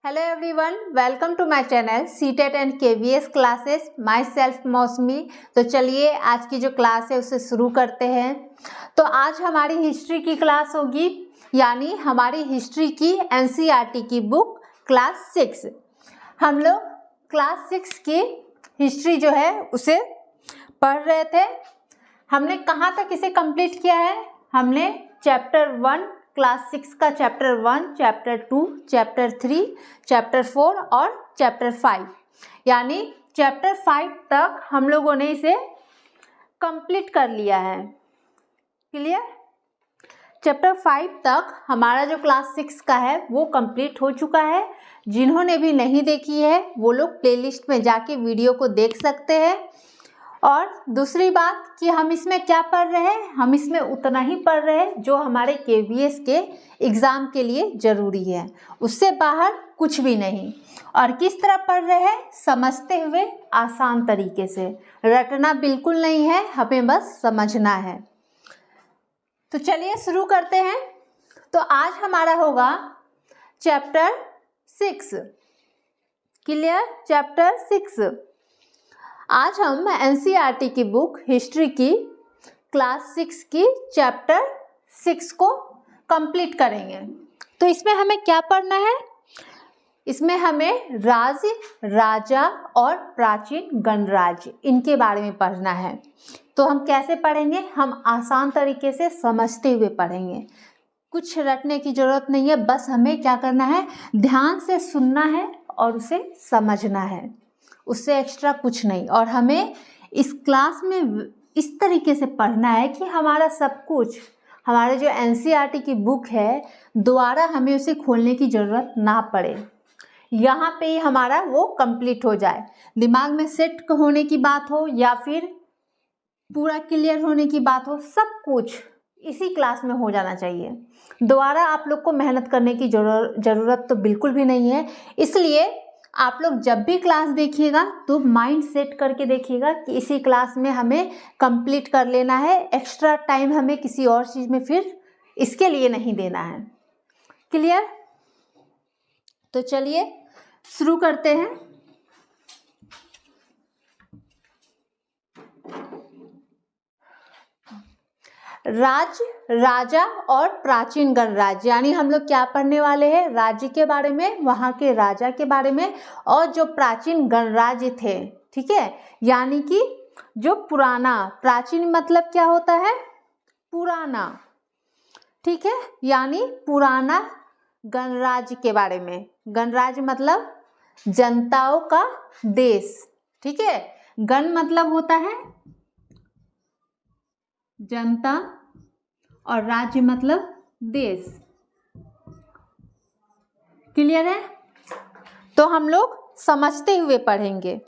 Hello everyone, welcome to my channel CTET and KVS classes. Myself Mausami. तो चलिए आज की जो क्लास है उसे शुरू करते हैं। तो आज हमारी हिस्ट्री की क्लास होगी, यानी हमारी हिस्ट्री की एनसीईआरटी की बुक क्लास 6। हम लोग क्लास 6 की हिस्ट्री जो है उसे पढ़ रहे थे। हमने कहाँ तक इसे कंप्लीट किया है? हमने चैप्टर 1 क्लास 6 का चैप्टर 1, चैप्टर 2, चैप्टर 3, चैप्टर 4 और चैप्टर 5, यानी चैप्टर 5 तक हम लोगों ने इसे कंप्लीट कर लिया है। क्लियर? चैप्टर 5 तक हमारा जो क्लास 6 का है वो कंप्लीट हो चुका है। जिन्होंने भी नहीं देखी है वो लोग प्लेलिस्ट में जाके वीडियो को देख सकते हैं। और दूसरी बात कि हम इसमें क्या पढ़ रहे हैं, हम इसमें उतना ही पढ़ रहे हैं जो हमारे केवीएस के एग्ज़ाम के लिए ज़रूरी है, उससे बाहर कुछ भी नहीं। और किस तरह पढ़ रहे हैं? समझते हुए आसान तरीके से। रटना बिल्कुल नहीं है, हमें बस समझना है। तो चलिए शुरू करते हैं। तो आज हमारा होगा चैप्टर 6। क्लियर? चैप्टर 6। आज हम एनसीईआरटी की बुक हिस्ट्री की क्लास 6 की चैप्टर 6 को कंप्लीट करेंगे। तो इसमें हमें क्या पढ़ना है? इसमें हमें राज्य, राजा और प्राचीन गणराज्य, इनके बारे में पढ़ना है। तो हम कैसे पढ़ेंगे? हम आसान तरीके से समझते हुए पढ़ेंगे। कुछ रटने की ज़रूरत नहीं है, बस हमें क्या करना है? ध्यान से सुनना है और उसे समझना है, उससे एक्स्ट्रा कुछ नहीं। और हमें इस क्लास में इस तरीके से पढ़ना है कि हमारा सब कुछ, हमारे जो एनसीईआरटी की बुक है, दोबारा हमें उसे खोलने की ज़रूरत ना पड़े। यहाँ पे ही हमारा वो कंप्लीट हो जाए। दिमाग में सेट होने की बात हो या फिर पूरा क्लियर होने की बात हो, सब कुछ इसी क्लास में हो जाना चाहिए। दोबारा आप लोग को मेहनत करने की ज़रूरत तो बिल्कुल भी नहीं है। इसलिए आप लोग जब भी क्लास देखिएगा तो माइंड सेट करके देखिएगा कि इसी क्लास में हमें कंप्लीट कर लेना है। एक्स्ट्रा टाइम हमें किसी और चीज़ में फिर इसके लिए नहीं देना है। क्लियर? तो चलिए शुरू करते हैं। राज्य, राजा और प्राचीन गणराज्य, यानी हम लोग क्या पढ़ने वाले हैं? राज्य के बारे में, वहाँ के राजा के बारे में, और जो प्राचीन गणराज्य थे। ठीक है? यानी कि जो पुराना, प्राचीन मतलब क्या होता है? पुराना। ठीक है? यानी पुराना गणराज्य के बारे में। गणराज्य मतलब जनताओं का देश। ठीक है? गण मतलब होता है जनता और राज्य मतलब देश। क्लियर है? तो हम लोग समझते हुए पढ़ेंगे,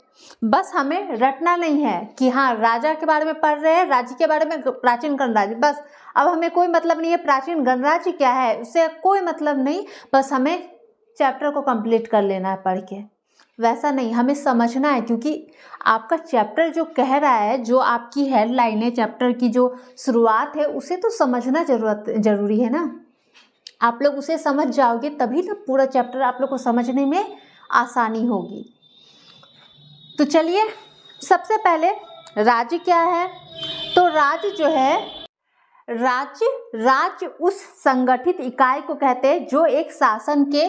बस हमें रटना नहीं है कि हाँ राजा के बारे में पढ़ रहे हैं, राज्य के बारे में प्राचीन गणराज्य, बस। अब हमें कोई मतलब नहीं है प्राचीन गणराज्य क्या है, उससे कोई मतलब नहीं, बस हमें चैप्टर को कंप्लीट कर लेना है पढ़ के। वैसा नहीं, हमें समझना है, क्योंकि आपका चैप्टर जो कह रहा है, जो आपकी हेडलाइन है, चैप्टर की जो शुरुआत है, उसे तो समझना ज़रूरी है ना। आप लोग उसे समझ जाओगे तभी ना पूरा चैप्टर आप लोग को समझने में आसानी होगी। तो चलिए, सबसे पहले राज्य क्या है? तो राज्य जो है, राज्य उस संगठित इकाई को कहते हैं जो एक शासन के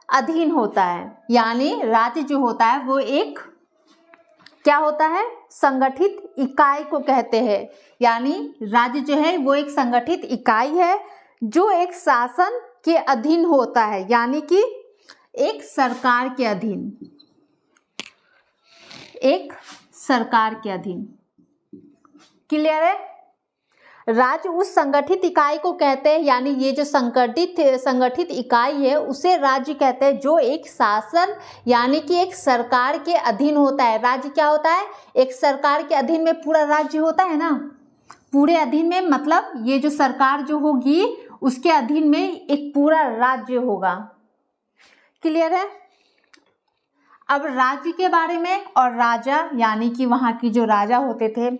अधीन होता है। यानी राज्य जो होता है वो एक क्या होता है? संगठित इकाई को कहते हैं। यानी राज्य जो है वो एक संगठित इकाई है जो एक शासन के अधीन होता है, यानी कि एक सरकार के अधीन, एक सरकार के अधीन। क्लियर है? राज्य उस संगठित इकाई को कहते हैं, यानी ये जो संगठित इकाई है उसे राज्य कहते हैं जो एक शासन यानी कि एक सरकार के अधीन होता है। राज्य क्या होता है? एक सरकार के अधीन में पूरा राज्य होता है ना, पूरे अधीन में, मतलब ये जो सरकार जो होगी उसके अधीन में एक पूरा राज्य होगा। क्लियर है? अब राज्य के बारे में और राजा यानी कि वहाँ की जो राजा होते थे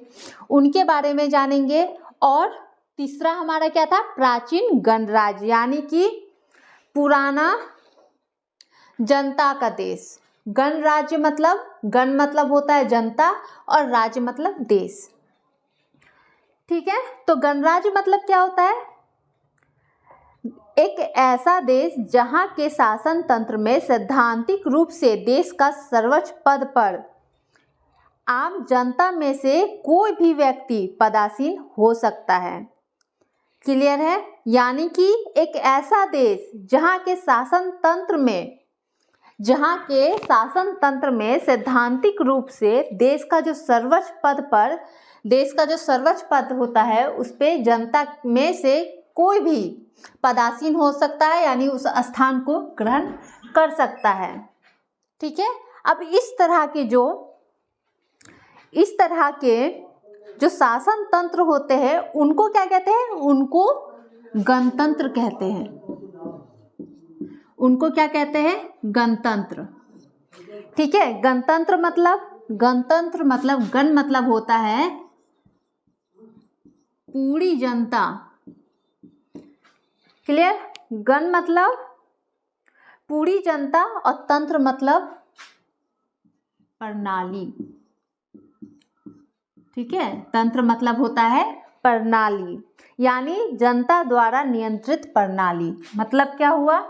उनके बारे में जानेंगे। और तीसरा हमारा क्या था? प्राचीन गणराज्य, यानी कि पुराना जनता का देश। गणराज्य मतलब, गण मतलब होता है जनता और राज्य मतलब देश। ठीक है, तो गणराज्य मतलब क्या होता है? एक ऐसा देश जहां के शासन तंत्र में सैद्धांतिक रूप से देश का सर्वोच्च पद पर आम जनता में से कोई भी व्यक्ति पदासीन हो सकता है। क्लियर है? यानी कि एक ऐसा देश जहां के शासन तंत्र में सैद्धांतिक रूप से देश का जो सर्वोच्च पद होता है उस पे जनता में से कोई भी पदासीन हो सकता है, यानी उस स्थान को ग्रहण कर सकता है। ठीक है, अब इस तरह के जो शासन तंत्र होते हैं उनको क्या कहते हैं? उनको गणतंत्र कहते हैं। उनको क्या कहते हैं? गणतंत्र। ठीक है, गणतंत्र मतलब गण मतलब होता है पूरी जनता। क्लियर? गण मतलब पूरी जनता और तंत्र मतलब प्रणाली। ठीक है, तंत्र मतलब होता है प्रणाली, यानी जनता द्वारा नियंत्रित प्रणाली। मतलब क्या हुआ?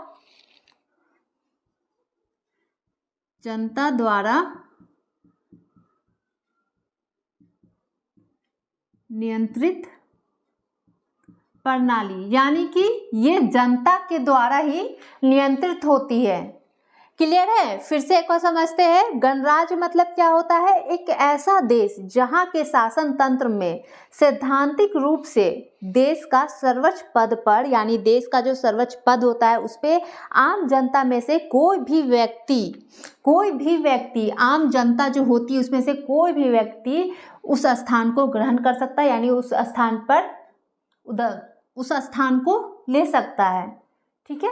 जनता द्वारा नियंत्रित प्रणाली, यानी कि ये जनता के द्वारा ही नियंत्रित होती है। क्लियर है? फिर से एक बार समझते हैं। गणराज्य मतलब क्या होता है? एक ऐसा देश जहां के शासन तंत्र में सैद्धांतिक रूप से देश का सर्वोच्च पद पर, यानी देश का जो सर्वोच्च पद होता है उस पे आम जनता में से कोई भी व्यक्ति आम जनता जो होती है उसमें से कोई भी व्यक्ति उस स्थान को ग्रहण कर सकता है, यानी उस स्थान को ले सकता है। ठीक है,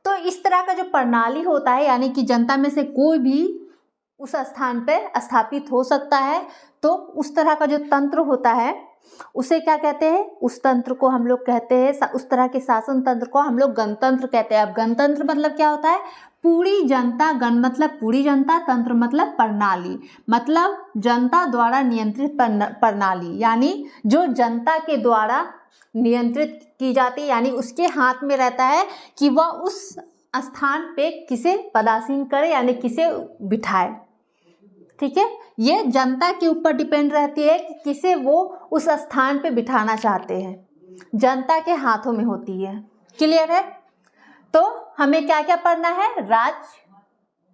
तो इस तरह का जो प्रणाली होता है, यानी कि जनता में से कोई भी उस स्थान पर स्थापित हो सकता है, तो उस तरह का जो तंत्र होता है उसे क्या कहते हैं? उस तंत्र को हम लोग कहते हैं, उस तरह के शासन तंत्र को हम लोग गणतंत्र कहते हैं। अब गणतंत्र मतलब क्या होता है? पूरी जनता। गण मतलब पूरी जनता, तंत्र मतलब प्रणाली, मतलब जनता द्वारा नियंत्रित प्रणाली, यानी जो जनता के द्वारा नियंत्रित की जाती है, यानी उसके हाथ में रहता है कि वह उस स्थान पे किसे पदासीन करे, यानी किसे बिठाए। ठीक है, ये जनता के ऊपर डिपेंड रहती है कि किसे वो उस स्थान पे बिठाना चाहते हैं, जनता के हाथों में होती है। क्लियर है? तो हमें क्या क्या पढ़ना है?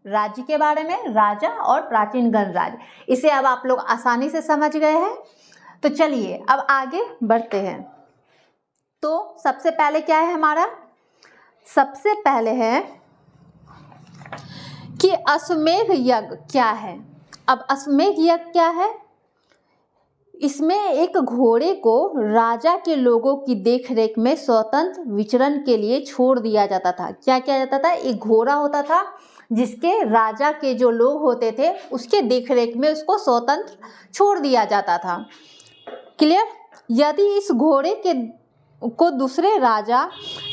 राज्य के बारे में, राजा और प्राचीन गणराज्य। इसे अब आप लोग आसानी से समझ गए हैं। तो चलिए अब आगे बढ़ते हैं। तो सबसे पहले क्या है हमारा? सबसे पहले है कि अश्वमेध यज्ञ क्या है। अब अश्वमेध यज्ञ क्या है? इसमें एक घोड़े को राजा के लोगों की देखरेख में स्वतंत्र विचरण के लिए छोड़ दिया जाता था। क्या किया जाता था? एक घोड़ा होता था जिसके राजा के जो लोग होते थे उसके देखरेख में उसको स्वतंत्र छोड़ दिया जाता था। क्लियर? यदि इस घोड़े को दूसरे राजा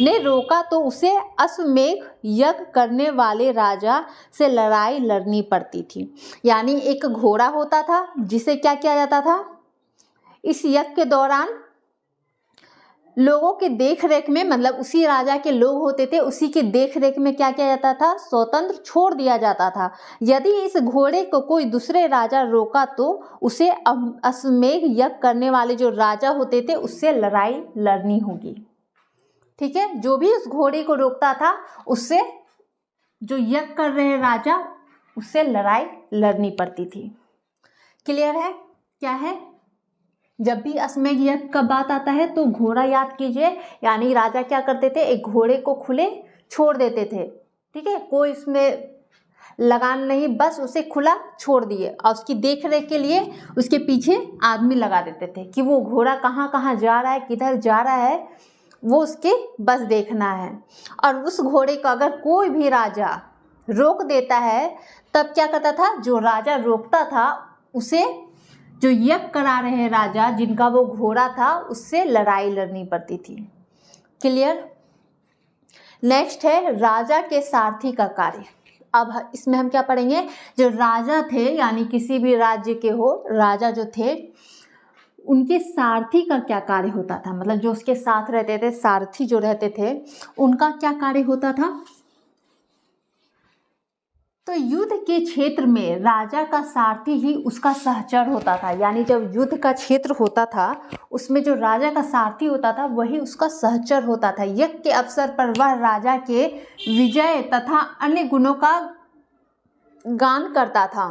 ने रोका तो उसे अश्वमेध यज्ञ करने वाले राजा से लड़ाई लड़नी पड़ती थी। यानी एक घोड़ा होता था जिसे क्या किया जाता था? इस यज्ञ के दौरान लोगों के देखरेख में, मतलब उसी राजा के लोग होते थे, उसी की देखरेख में क्या किया जाता था? स्वतंत्र छोड़ दिया जाता था। यदि इस घोड़े को कोई दूसरे राजा रोका तो उसे अश्वमेध यज्ञ करने वाले जो राजा होते थे उससे लड़ाई लड़नी होगी। ठीक है, जो भी उस घोड़े को रोकता था उससे, जो यज्ञ कर रहे राजा, उससे लड़ाई लड़नी पड़ती थी। क्लियर है? क्या है? जब भी अश्वमेध यज्ञ का बात आता है तो घोड़ा याद कीजिए। यानी राजा क्या करते थे? एक घोड़े को खुले छोड़ देते थे। ठीक है, कोई इसमें लगान नहीं, बस उसे खुला छोड़ दिए और उसकी देखरेख के लिए उसके पीछे आदमी लगा देते थे कि वो घोड़ा कहाँ कहाँ जा रहा है, किधर जा रहा है, वो उसके बस देखना है। और उस घोड़े को अगर कोई भी राजा रोक देता है तब क्या करता था? जो राजा रोकता था उसे, जो यज्ञ करा रहे राजा जिनका वो घोड़ा था, उससे लड़ाई लड़नी पड़ती थी। क्लियर? नेक्स्ट है राजा के सारथी का कार्य। अब इसमें हम क्या पढ़ेंगे, जो राजा थे यानी किसी भी राज्य के हो राजा जो थे, उनके सारथी का क्या कार्य होता था, मतलब जो उसके साथ रहते थे, सारथी जो रहते थे, उनका क्या कार्य होता था। तो युद्ध के क्षेत्र में राजा का सारथी ही उसका सहचर होता था, यानी जब युद्ध का क्षेत्र होता था उसमें जो राजा का सारथी होता था वही उसका सहचर होता था। यज्ञ के अवसर पर वह राजा के विजय तथा अन्य गुणों का गान करता था।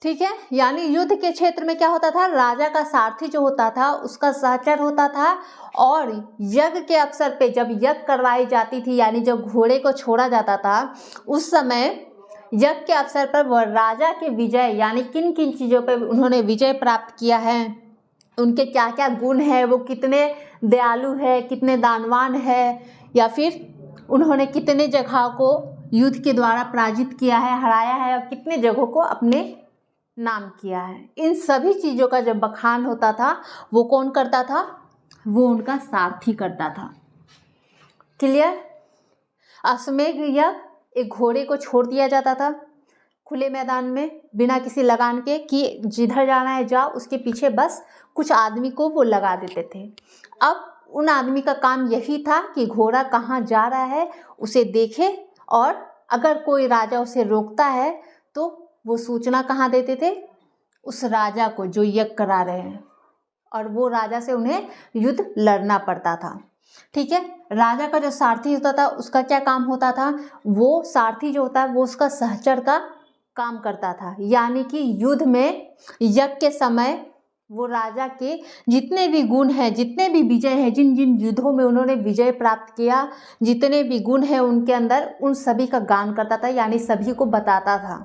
ठीक है, यानी युद्ध के क्षेत्र में क्या होता था, राजा का सारथी जो होता था उसका सहचर होता था, और यज्ञ के अवसर पे जब यज्ञ करवाई जाती थी यानी जब घोड़े को छोड़ा जाता था उस समय यज्ञ के अवसर पर वह राजा के विजय यानी किन किन चीज़ों पे उन्होंने विजय प्राप्त किया है, उनके क्या क्या गुण है, वो कितने दयालु है, कितने दानवान है, या फिर उन्होंने कितने जगह को युद्ध के द्वारा पराजित किया है, हराया है, और कितने जगहों को अपने नाम किया है, इन सभी चीज़ों का जब बखान होता था वो कौन करता था, वो उनका सारथी करता था। क्लियर। अश्वमेध यज्ञ, एक घोड़े को छोड़ दिया जाता था खुले मैदान में बिना किसी लगान के कि जिधर जाना है जाओ, उसके पीछे बस कुछ आदमी को वो लगा देते थे। अब उन आदमी का काम यही था कि घोड़ा कहाँ जा रहा है उसे देखे, और अगर कोई राजा उसे रोकता है तो वो सूचना कहाँ देते थे, उस राजा को जो यज्ञ करा रहे हैं, और वो राजा से उन्हें युद्ध लड़ना पड़ता था। ठीक है, राजा का जो सारथी होता था उसका क्या काम होता था, वो सारथी जो होता है वो उसका सहचर का काम करता था, यानी कि युद्ध में यज्ञ के समय वो राजा के जितने भी गुण हैं, जितने भी विजय हैं, जिन जिन युद्धों में उन्होंने विजय प्राप्त किया, जितने भी गुण हैं उनके अंदर, उन सभी का गान करता था, यानी सभी को बताता था।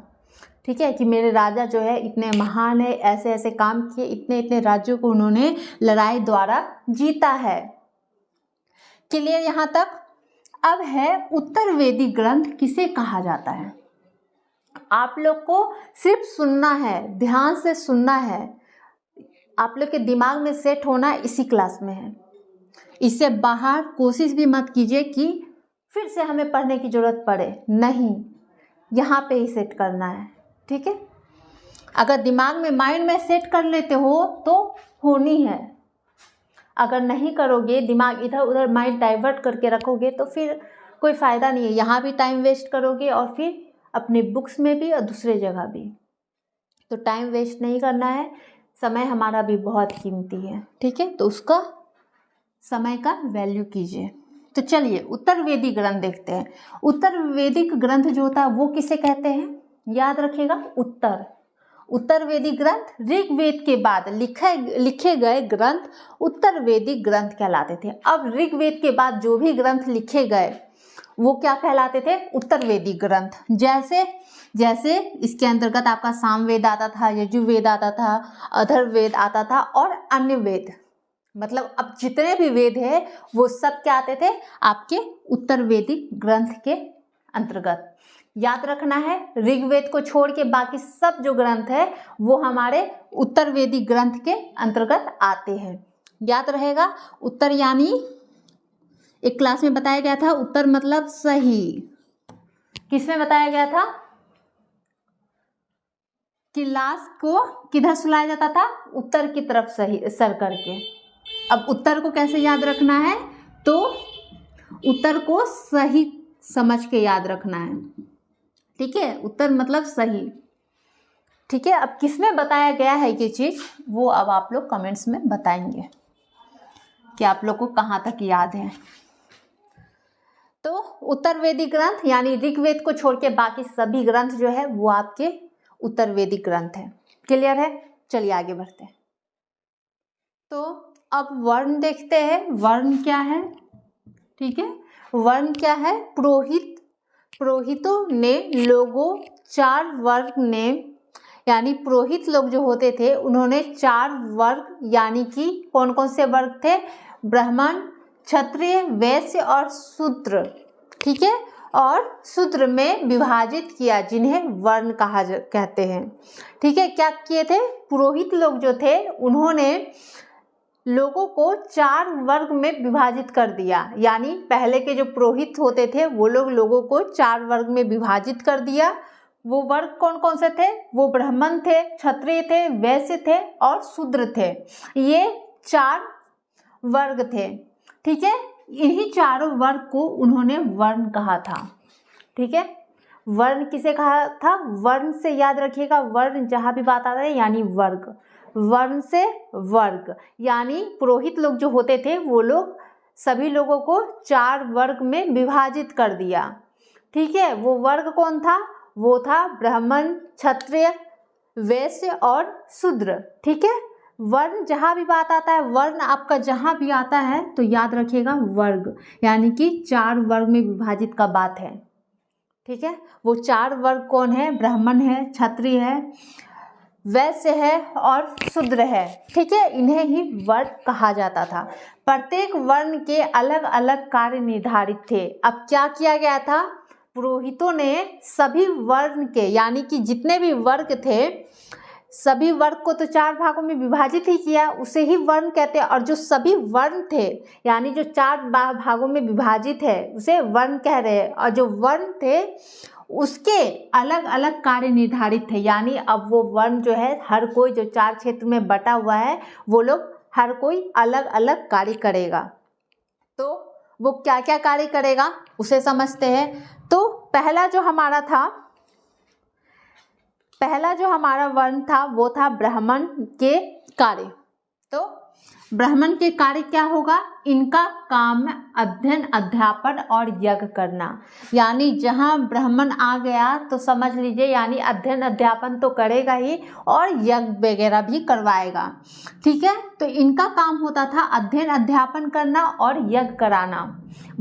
ठीक है, कि मेरे राजा जो है इतने महान है, ऐसे ऐसे काम किए, इतने इतने राज्यों को उन्होंने लड़ाई द्वारा जीता है। क्लियर यहाँ तक। अब है उत्तर वैदिक ग्रंथ किसे कहा जाता है। आप लोग को सिर्फ सुनना है, ध्यान से सुनना है, आप लोग के दिमाग में सेट होना इसी क्लास में है। इससे बाहर कोशिश भी मत कीजिए कि फिर से हमें पढ़ने की ज़रूरत पड़े, नहीं, यहाँ पे ही सेट करना है। ठीक है, अगर दिमाग में माइंड में सेट कर लेते हो तो होनी है, अगर नहीं करोगे, दिमाग इधर उधर माइंड डाइवर्ट करके रखोगे तो फिर कोई फ़ायदा नहीं है, यहाँ भी टाइम वेस्ट करोगे और फिर अपने बुक्स में भी और दूसरे जगह भी। तो टाइम वेस्ट नहीं करना है, समय हमारा भी बहुत कीमती है। ठीक है, तो उसका समय का वैल्यू कीजिए। तो चलिए उत्तर वैदिक ग्रंथ देखते हैं। उत्तर वैदिक ग्रंथ जो होता है वो किसे कहते हैं, याद रखिएगा, उत्तर वैदिक ग्रंथ ऋग्वेद के बाद लिखे गए ग्रंथ उत्तर वैदिक ग्रंथ कहलाते थे। अब ऋग्वेद के बाद जो भी ग्रंथ लिखे गए वो क्या कहलाते थे, उत्तर वैदिक ग्रंथ। जैसे इसके अंतर्गत आपका सामवेद आता था, यजुर्वेद आता था, अथर्ववेद आता था, और अन्य वेद, मतलब अब जितने भी वेद है वो सब क्या आते थे, आपके उत्तर वैदिक ग्रंथ के अंतर्गत। याद रखना है, ऋग्वेद को छोड़ के बाकी सब जो ग्रंथ है वो हमारे उत्तर वैदिक ग्रंथ के अंतर्गत आते हैं। याद रहेगा, उत्तर यानी एक क्लास में बताया गया था, उत्तर मतलब सही। किसमें बताया गया था कि लाश को किधर सुलाया जाता था, उत्तर की तरफ सही सर करके। अब उत्तर को कैसे याद रखना है, तो उत्तर को सही समझ के याद रखना है। ठीक है, उत्तर मतलब सही। ठीक है, अब किसमें बताया गया है ये चीज़ वो अब आप लोग कमेंट्स में बताएंगे कि आप लोग को कहाँ तक याद है। तो उत्तर वैदिक ग्रंथ यानी ऋग्वेद को छोड़ के बाकी सभी ग्रंथ जो है वो आपके उत्तर वैदिक ग्रंथ है। क्लियर है, चलिए आगे बढ़ते हैं। तो अब वर्ण देखते हैं, वर्ण क्या है। ठीक है, वर्ण क्या है, पुरोहितों ने लोगों 4 वर्ग ने, यानी पुरोहित लोग जो होते थे उन्होंने 4 वर्ग, यानी कि कौन कौन से वर्ग थे, ब्राह्मण, क्षत्रिय, वैश्य और शूद्र। ठीक है, और शूद्र में विभाजित किया जिन्हें वर्ण कहते हैं। ठीक है, क्या किए थे, पुरोहित लोग जो थे उन्होंने लोगों को 4 वर्ग में विभाजित कर दिया। यानी पहले के जो पुरोहित होते थे वो लोगों को 4 वर्ग में विभाजित कर दिया। वो वर्ग कौन कौन से थे? वो ब्राह्मण थे, क्षत्रिय थे, वैश्य थे और शूद्र थे। ये 4 वर्ग थे। ठीक है, इन्हीं चारों वर्ग को उन्होंने वर्ण कहा था। ठीक है, वर्ण किसे कहा था? वर्ण से याद रखिएगा, वर्ण जहाँ भी बात आता है यानी वर्ग, वर्ण से वर्ग, यानी पुरोहित लोग जो होते थे वो लोग सभी लोगों को 4 वर्ग में विभाजित कर दिया। ठीक है, वो वर्ग कौन था? वो था ब्राह्मण, क्षत्रिय, वैश्य और शूद्र। ठीक है, वर्ण जहाँ भी बात आता है, वर्ण आपका जहाँ भी आता है तो याद रखिएगा वर्ग, यानी कि 4 वर्ग में विभाजित का बात है। ठीक है, वो 4 वर्ग कौन है? ब्राह्मण है, क्षत्रिय है, वैश्य है और शूद्र है। ठीक है, इन्हें ही वर्ग कहा जाता था। प्रत्येक वर्ण के अलग अलग कार्य निर्धारित थे। अब क्या किया गया था? पुरोहितों ने सभी वर्ण के, यानी कि जितने भी वर्ग थे, सभी वर्ग को तो 4 भागों में विभाजित ही किया, उसे ही वर्ण कहते हैं। और जो सभी वर्ण थे, यानी जो 4 भागों में विभाजित है, उसे वर्ण कह रहे हैं। और जो वर्ण थे उसके अलग अलग कार्य निर्धारित थे। यानी अब वो वर्ण जो है, हर कोई जो 4 क्षेत्र में बटा हुआ है, वो लोग हर कोई अलग अलग कार्य करेगा। तो वो क्या क्या कार्य करेगा उसे समझते हैं। तो पहला जो हमारा वर्ण था वो था ब्राह्मण के कार्य। तो ब्राह्मण के कार्य क्या होगा? इनका काम अध्ययन, अध्यापन और यज्ञ करना। यानी जहाँ ब्राह्मण आ गया तो समझ लीजिए, यानी अध्ययन अध्यापन तो करेगा ही और यज्ञ वगैरह भी करवाएगा। ठीक है, तो इनका काम होता था अध्ययन अध्यापन करना और यज्ञ कराना।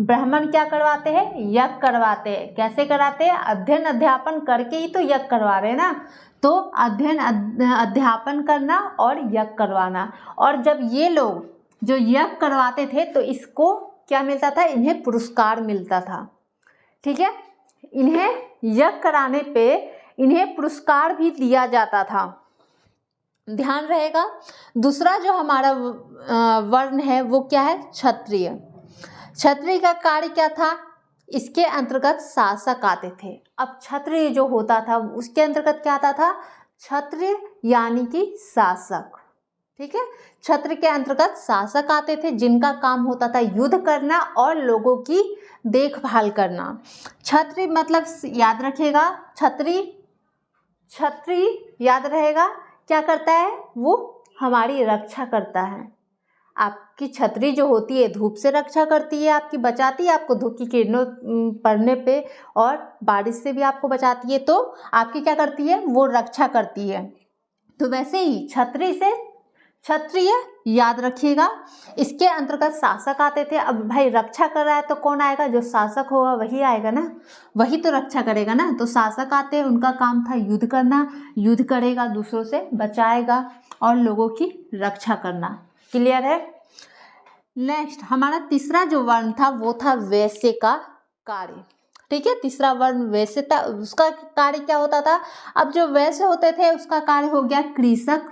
ब्राह्मण क्या करवाते हैं? यज्ञ करवाते हैं। कैसे कराते हैं? अध्ययन अध्यापन करके ही तो यज्ञ करवा रहे हैं ना। तो अध्ययन अध्यापन करना और यज्ञ करवाना। और जब ये लोग जो यज्ञ करवाते थे तो इसको क्या मिलता था? इन्हें पुरस्कार मिलता था। ठीक है, इन्हें यज्ञ कराने पे इन्हें पुरस्कार भी दिया जाता था। ध्यान रहेगा। दूसरा जो हमारा वर्ण है वो क्या है? क्षत्रिय। क्षत्रिय का कार्य क्या था? इसके अंतर्गत शासक आते थे। अब क्षत्रिय जो होता था उसके अंतर्गत क्या आता था? क्षत्रिय यानी कि शासक। ठीक है, क्षत्रिय के अंतर्गत शासक आते थे जिनका काम होता था युद्ध करना और लोगों की देखभाल करना। क्षत्रिय मतलब याद रखिएगा, क्षत्रिय याद रहेगा क्या करता है? वो हमारी रक्षा करता है। आपकी छतरी जो होती है धूप से रक्षा करती है, आपकी बचाती है आपको धूप की किरणों पड़ने पे, और बारिश से भी आपको बचाती है। तो आपकी क्या करती है? वो रक्षा करती है। तो वैसे ही छतरी से क्षत्रिय याद रखिएगा। इसके अंतर्गत शासक आते थे। अब भाई रक्षा कर रहा है तो कौन आएगा? जो शासक होगा वही आएगा ना, वही तो रक्षा करेगा ना। तो शासक आते हैं, उनका काम था युद्ध करना, युद्ध करेगा, दूसरों से बचाएगा और लोगों की रक्षा करना। क्लियर है? नेक्स्ट हमारा तीसरा जो वर्ण था वो था वैश्य का कार्य। ठीक है, तीसरा वर्ण वैश्य था। उसका कार्य क्या होता था? अब जो वैश्य होते थे उसका कार्य हो गया कृषक,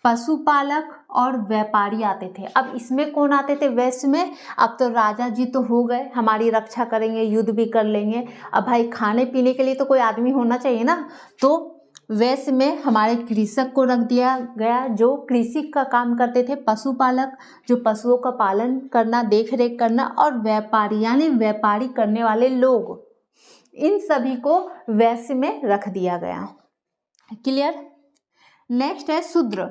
पशुपालक और व्यापारी आते थे। अब इसमें कौन आते थे वैश्य में? अब तो राजा जी तो हो गए, हमारी रक्षा करेंगे, युद्ध भी कर लेंगे। अब भाई खाने पीने के लिए तो कोई आदमी होना चाहिए ना। तो वैश्य में हमारे कृषक को रख दिया गया जो कृषि का काम करते थे, पशुपालक जो पशुओं का पालन करना, देख रेख करना, और व्यापारी यानी व्यापारी करने वाले लोग, इन सभी को वैश्य में रख दिया गया। क्लियर? नेक्स्ट है शूद्र।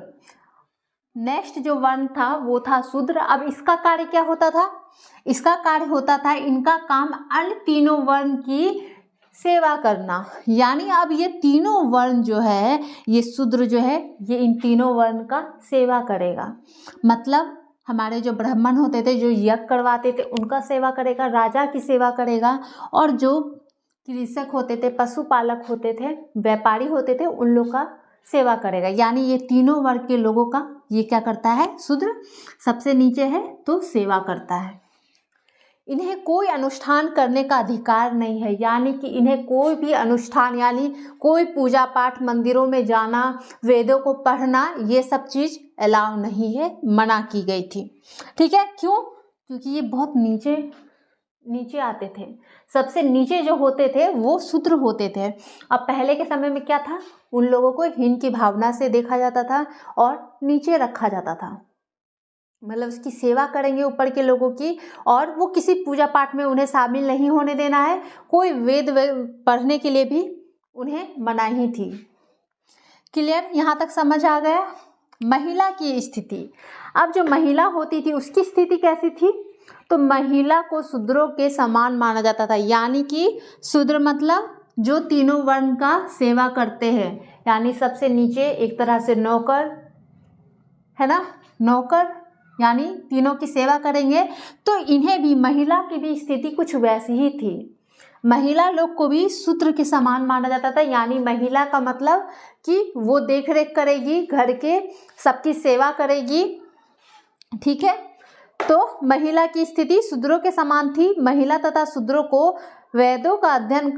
नेक्स्ट जो वर्ण था वो था शूद्र। अब इसका कार्य क्या होता था? इसका कार्य होता था, इनका काम अन्य तीनों वर्ण की सेवा करना। यानी अब ये तीनों वर्ण जो है, ये शूद्र जो है, ये इन तीनों वर्ण का सेवा करेगा। मतलब हमारे जो ब्राह्मण होते थे जो यज्ञ करवाते थे उनका सेवा करेगा, राजा की सेवा करेगा, और जो कृषक होते थे, पशुपालक होते थे, व्यापारी होते थे, उन लोग का सेवा करेगा। यानी ये तीनों वर्ग के लोगों का ये क्या करता है? शूद्र सबसे नीचे है तो सेवा करता है। इन्हें कोई अनुष्ठान करने का अधिकार नहीं है, यानी कि इन्हें कोई भी अनुष्ठान यानी कोई पूजा पाठ, मंदिरों में जाना, वेदों को पढ़ना, ये सब चीज़ अलाउ नहीं है, मना की गई थी। ठीक है, क्यों? क्योंकि ये बहुत नीचे आते थे। सबसे नीचे जो होते थे वो शूद्र होते थे। अब पहले के समय में क्या था, उन लोगों को हीन की भावना से देखा जाता था और नीचे रखा जाता था, मतलब उसकी सेवा करेंगे ऊपर के लोगों की, और वो किसी पूजा पाठ में उन्हें शामिल नहीं होने देना है, कोई वेद पढ़ने के लिए भी उन्हें मनाही थी। क्लियर, यहाँ तक समझ आ गया? महिला की स्थिति, अब जो महिला होती थी उसकी स्थिति कैसी थी? तो महिला को शूद्रों के समान माना जाता था, यानी कि शूद्र मतलब जो तीनों वर्ण का सेवा करते हैं, यानी सबसे नीचे एक तरह से नौकर है ना, नौकर यानी तीनों की सेवा करेंगे। तो इन्हें भी, महिला की भी स्थिति कुछ वैसी ही थी। महिला लोग को भी शूद्र के समान माना जाता था, यानी महिला का मतलब कि वो देख रेख करेगी, घर के सबकी सेवा करेगी। ठीक है, तो महिला की स्थिति शूद्रों के समान थी। महिला तथा शूद्रों को वेदों का अध्ययन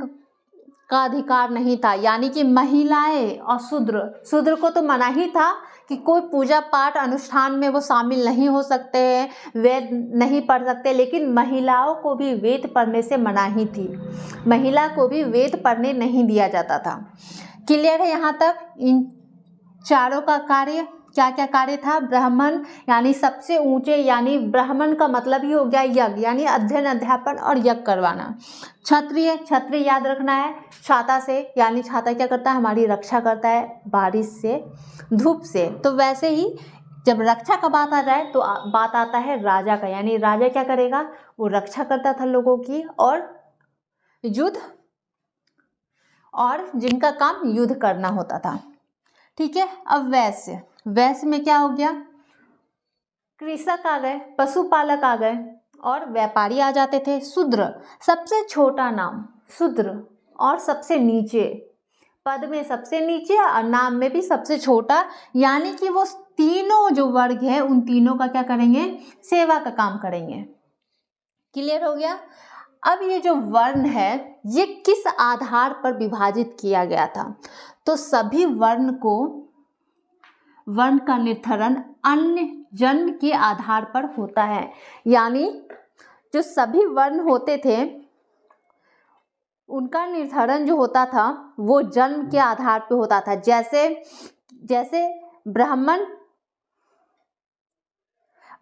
का अधिकार नहीं था, यानी कि महिलाएं और शूद्र को तो मना ही था कि कोई पूजा पाठ अनुष्ठान में वो शामिल नहीं हो सकते हैं, वेद नहीं पढ़ सकते, लेकिन महिलाओं को भी वेद पढ़ने से मनाही थी। महिला को भी वेद पढ़ने नहीं दिया जाता था। क्लियर है यहाँ तक? इन चारों का कार्य क्या क्या कार्य था? ब्राह्मण यानी सबसे ऊंचे, यानी ब्राह्मण का मतलब ही हो गया यज्ञ, यानी अध्ययन, अध्यापन और यज्ञ करवाना। क्षत्रिय, क्षत्रिय याद रखना है, छाता से, यानी छाता क्या करता है? हमारी रक्षा करता है बारिश से, धूप से। तो वैसे ही जब रक्षा का बात आ जाए तो बात आता है राजा का, यानी राजा क्या करेगा? वो रक्षा करता था लोगों की, और युद्ध, और जिनका काम युद्ध करना होता था। ठीक है, अब वैश्य, वैश्य में क्या हो गया? कृषक आ गए, पशुपालक आ गए, और व्यापारी आ जाते थे। शूद्र, सबसे छोटा नाम शूद्र, और सबसे नीचे, पद में सबसे नीचे और नाम में भी सबसे छोटा, यानी कि वो तीनों जो वर्ग है उन तीनों का क्या करेंगे? सेवा का काम करेंगे। क्लियर हो गया? अब ये जो वर्ण है ये किस आधार पर विभाजित किया गया था? तो सभी वर्ण को, वर्ण का निर्धारण अन्य जन्म के आधार पर होता है, यानी जो सभी वर्ण होते थे उनका निर्धारण जो होता था वो जन्म के आधार पर होता था। जैसे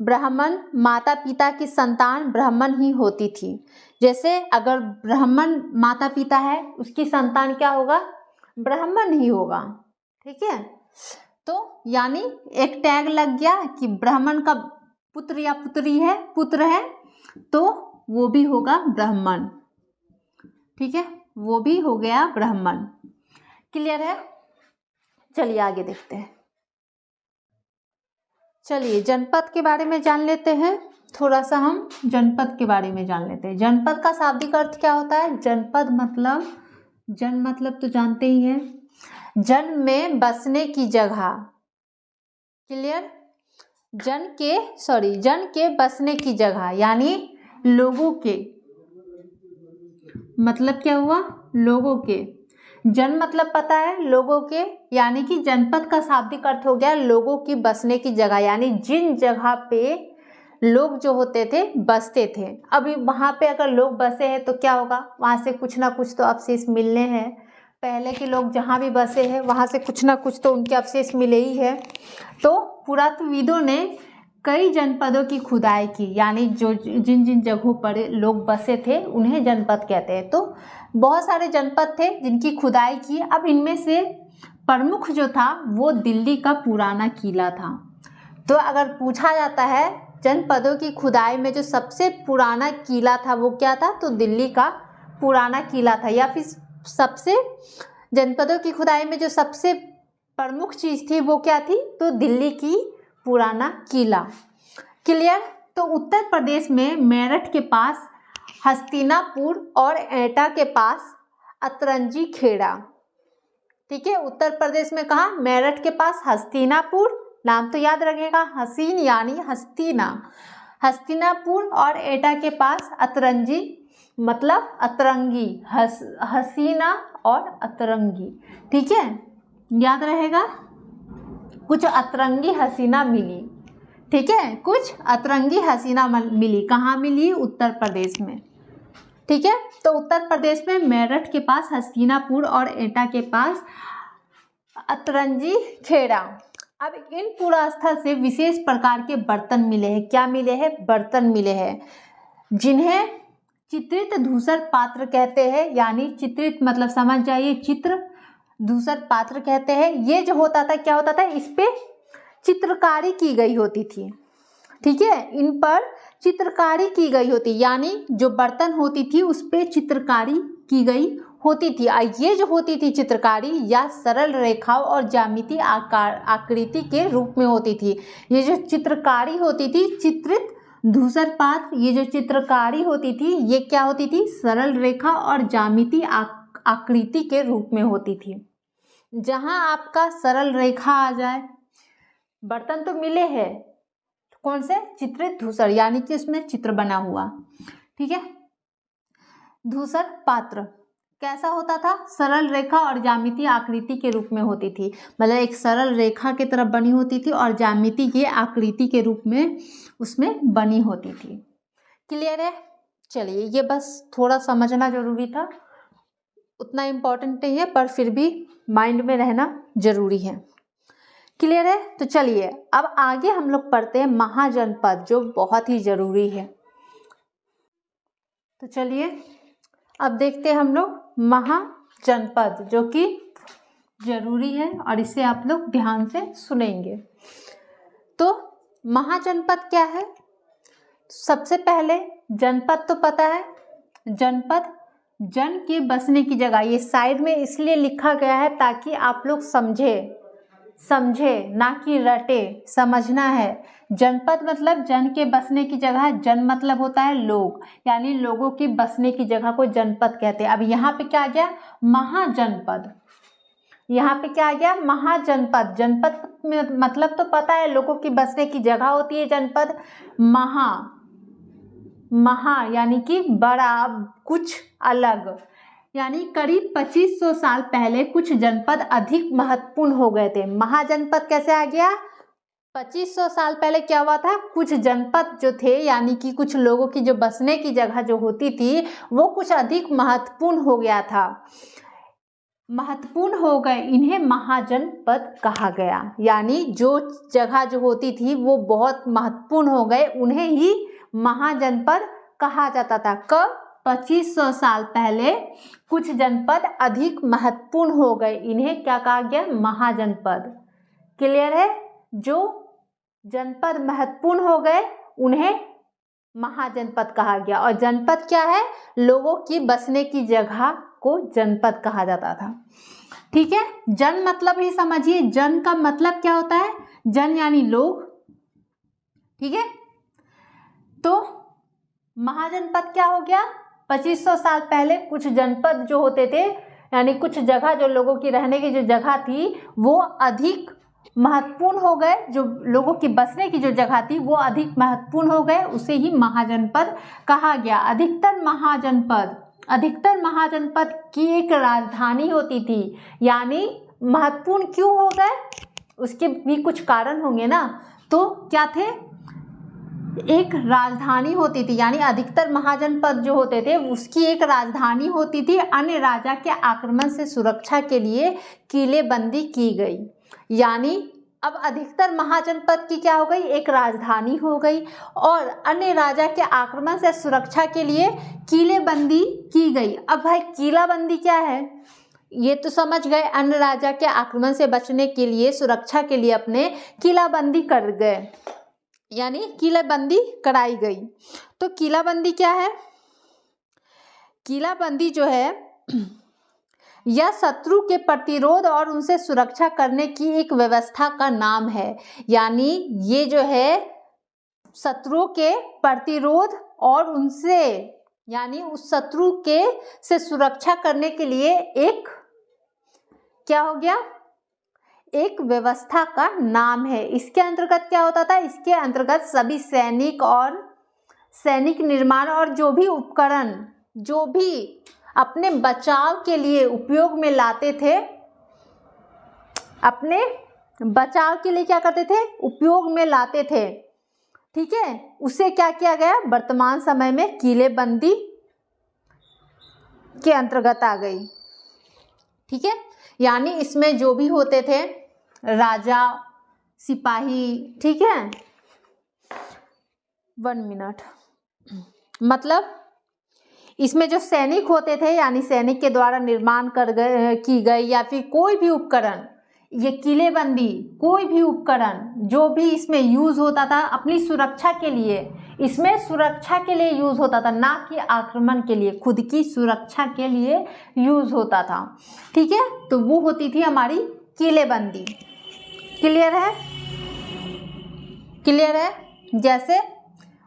ब्राह्मण माता पिता की संतान ब्राह्मण ही होती थी। जैसे अगर ब्राह्मण माता पिता है उसकी संतान क्या होगा? ब्राह्मण ही होगा। ठीक है, तो यानी एक टैग लग गया कि ब्राह्मण का पुत्र या पुत्र है तो वो भी होगा ब्राह्मण। ठीक है, वो भी हो गया ब्राह्मण। क्लियर है? चलिए आगे देखते हैं। चलिए जनपद के बारे में जान लेते हैं, थोड़ा सा हम जनपद के बारे में जान लेते हैं। जनपद का शाब्दिक अर्थ क्या होता है? जनपद मतलब, जन मतलब तो जानते ही हैं, जन में बसने की जगह। क्लियर? जन के बसने की जगह, यानी लोगों के, मतलब क्या हुआ? लोगों के। जन मतलब पता है, लोगों के, यानी कि जनपद का शाब्दिक अर्थ हो गया लोगों की बसने की जगह, यानी जिन जगह पे लोग जो होते थे बसते थे। अभी वहाँ पे अगर लोग बसे हैं तो क्या होगा? वहाँ से कुछ ना कुछ तो अवशेष मिलने हैं। पहले के लोग जहाँ भी बसे हैं वहाँ से कुछ ना कुछ तो उनके अवशेष मिले ही है। तो पुरातत्वविदों ने कई जनपदों की खुदाई की, यानी जो जिन जिन जगहों पर लोग बसे थे उन्हें जनपद कहते हैं। तो बहुत सारे जनपद थे जिनकी खुदाई की। अब इनमें से प्रमुख जो था वो दिल्ली का पुराना किला था। तो अगर पूछा जाता है जनपदों की खुदाई में जो सबसे पुराना किला था वो क्या था? तो दिल्ली का पुराना किला था। या फिर सबसे जनपदों की खुदाई में जो सबसे प्रमुख चीज़ थी वो क्या थी? तो दिल्ली की पुराना किला। क्लियर? तो उत्तर प्रदेश में मेरठ के पास हस्तिनापुर और एटा के पास अतरंजी खेड़ा। ठीक है, उत्तर प्रदेश में कहाँ? मेरठ के पास हस्तिनापुर, नाम तो याद रखिएगा, हसीन यानी हस्तिना, हस्तिनापुर और एटा के पास अतरंजी मतलब अतरंगी, हसीना और अतरंगी, ठीक है, याद रहेगा। कुछ अतरंगी हसीना मिली, ठीक है, कुछ अतरंगी हसीना मिली। कहाँ मिली? उत्तर प्रदेश में, ठीक है। तो उत्तर प्रदेश में मेरठ के पास हस्तिनापुर और एटा के पास अतरंजी खेड़ा। अब इन पुरास्थल से विशेष प्रकार के बर्तन मिले हैं। क्या मिले हैं? बर्तन मिले हैं, जिन्हें चित्रित धूसर पात्र कहते हैं। यानी चित्रित मतलब समझ जाइए, चित्र धूसर पात्र कहते हैं। ये जो होता था, क्या होता था, इस पे चित्रकारी की गई होती थी, ठीक है, इन पर चित्रकारी की गई होती, यानी जो बर्तन होती थी उस पे चित्रकारी की गई होती थी। ये जो होती थी चित्रकारी या सरल रेखाओं और ज्यामितीय आकृति के रूप में होती थी। ये जो चित्रकारी होती थी, चित्रित धूसर पात्र, ये जो चित्रकारी होती थी ये क्या होती थी? सरल रेखा और ज्यामितीय आकृति के रूप में होती थी। जहां आपका सरल रेखा आ जाए, बर्तन तो मिले हैं, कौन से? चित्रित धूसर, यानी कि उसमें चित्र बना हुआ, ठीक है। धूसर पात्र कैसा होता था? सरल रेखा और ज्यामितीय आकृति के रूप में होती थी, मतलब एक सरल रेखा की तरफ बनी होती थी और ज्यामिति की आकृति के रूप में उसमें बनी होती थी। क्लियर है? चलिए, ये बस थोड़ा समझना जरूरी था, उतना इम्पोर्टेंट नहीं है पर फिर भी माइंड में रहना जरूरी है। क्लियर है? तो चलिए अब आगे हम लोग पढ़ते हैं महाजनपद, जो बहुत ही जरूरी है। तो चलिए अब देखते हैं हम लोग महाजनपद, जो कि जरूरी है और इसे आप लोग ध्यान से सुनेंगे। तो महाजनपद क्या है? सबसे पहले जनपद तो पता है, जनपद जन के बसने की जगह। ये साइड में इसलिए लिखा गया है ताकि आप लोग समझे ना कि रटे, समझना है। जनपद मतलब जन के बसने की जगह, जन मतलब होता है लोग, यानी लोगों की बसने की जगह को जनपद कहते हैं। अब यहाँ पे क्या आ गया? महाजनपद। यहाँ पे क्या आ गया? महाजनपद। जनपद में मतलब तो पता है, लोगों की बसने की जगह होती है जनपद। महा यानी कि बड़ा, कुछ अलग, यानी करीब 2500 साल पहले कुछ जनपद अधिक महत्वपूर्ण हो गए थे। महाजनपद कैसे आ गया? 2500 साल पहले क्या हुआ था? कुछ जनपद जो थे, यानी कि कुछ लोगों की जो बसने की जगह जो होती थी वो कुछ अधिक महत्वपूर्ण हो गया था, महत्वपूर्ण हो गए, इन्हें महाजनपद कहा गया। यानी जो जगह जो होती थी वो बहुत महत्वपूर्ण हो गए, उन्हें ही महाजनपद कहा जाता था। कब? 2500 साल पहले कुछ जनपद अधिक महत्वपूर्ण हो गए, इन्हें क्या कहा गया? महाजनपद। क्लियर है? जो जनपद महत्वपूर्ण हो गए उन्हें महाजनपद कहा गया। और जनपद क्या है? लोगों की बसने की जगह को जनपद कहा जाता था, ठीक है। जन मतलब ही समझिए, जन का मतलब क्या होता है? जन यानी लोग, ठीक है। तो महाजनपद क्या हो गया? 2500 साल पहले कुछ जनपद जो होते थे, यानी कुछ जगह जो लोगों की रहने की जो जगह थी वो अधिक महत्वपूर्ण हो गए, जो लोगों की बसने की जो जगह थी वो अधिक महत्वपूर्ण हो गए, उसे ही महाजनपद कहा गया। अधिकतर महाजनपद की एक राजधानी होती थी। यानी महत्वपूर्ण क्यों हो गए? उसके भी कुछ कारण होंगे ना। तो क्या थे? एक राजधानी होती थी, यानी अधिकतर महाजनपद जो होते थे उसकी एक राजधानी होती थी। अन्य राजा के आक्रमण से सुरक्षा के लिए किलेबंदी की गई। यानी अब अधिकतर महाजनपद की क्या हो गई? एक राजधानी हो गई और अन्य राजा के आक्रमण से सुरक्षा के लिए किलेबंदी की गई। अब भाई किलाबंदी क्या है? ये तो समझ गए, अन्य राजा के आक्रमण से बचने के लिए, सुरक्षा के लिए अपने किलाबंदी कर गए, यानी किलाबंदी कराई गई। तो किलाबंदी क्या है? किलाबंदी जो है यह शत्रु के प्रतिरोध और उनसे सुरक्षा करने की एक व्यवस्था का नाम है। यानी ये जो है शत्रु के प्रतिरोध और उनसे, यानी उस शत्रु के से सुरक्षा करने के लिए एक क्या हो गया? एक व्यवस्था का नाम है। इसके अंतर्गत क्या होता था? इसके अंतर्गत सभी सैनिक और सैनिक निर्माण और जो भी उपकरण जो भी अपने बचाव के लिए उपयोग में लाते थे, अपने बचाव के लिए क्या करते थे, उपयोग में लाते थे, ठीक है, उसे क्या किया गया, वर्तमान समय में किलेबंदी के अंतर्गत आ गई। ठीक है, यानी इसमें जो भी होते थे राजा, सिपाही, ठीक है, 1 मिनट, मतलब इसमें जो सैनिक होते थे यानी सैनिक के द्वारा निर्माण की गई या फिर कोई भी उपकरण, ये किलेबंदी, कोई भी उपकरण जो भी इसमें यूज होता था अपनी सुरक्षा के लिए, इसमें सुरक्षा के लिए यूज होता था, ना कि आक्रमण के लिए, खुद की सुरक्षा के लिए यूज होता था। ठीक है, तो वो होती थी हमारी किलेबंदी। क्लियर है, क्लियर है। जैसे